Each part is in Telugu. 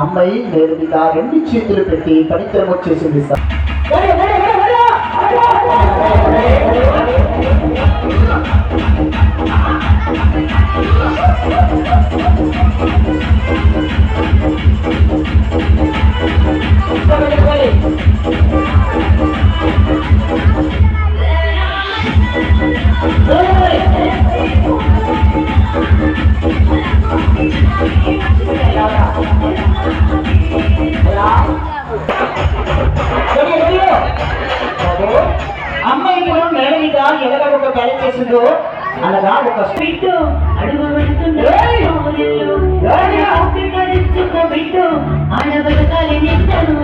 అమ్మాయి నేను మీద రెండు చేతులు పెట్టి పరిక్రమ వచ్చేసింది సార్. అమ్మాయికి నేల మీద ఎలాగ ఒక బ్యాలెన్స్ చేసిందో అలాగా ఒక బిడ్డు అడుగు బిడ్డు ఆడబడకాలి నిందను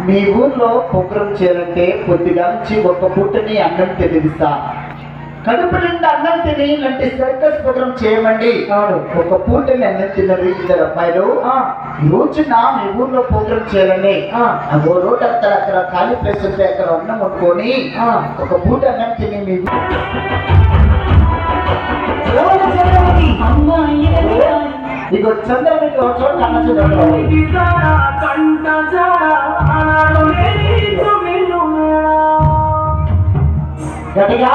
మీ ఊర్లో ప్రోగ్రాం చేయాలంటే కొద్దిగా నుంచి ఒక పూటని అన్నం తినిపిస్తా. కడుపు నిండా అన్నం తిని ఇలాంటి సర్కస్ ప్రోగ్రాం చేయమండి. ఒక పూటని అన్నం తిన్నారు ఇద్దరు అబ్బాయిలు. ఈ రోజున మీ ఊర్లో ప్రోగ్రాం చేయాలని ఓ రోడ్ అక్కడ ఖాళీ ప్లేస్ ఉంటే అక్కడ అన్నం వండుకొని ఒక పూట అన్నం తిని మీ ఇక చంద్రబాబు చోట అన్న చూడండి. గట్టిగా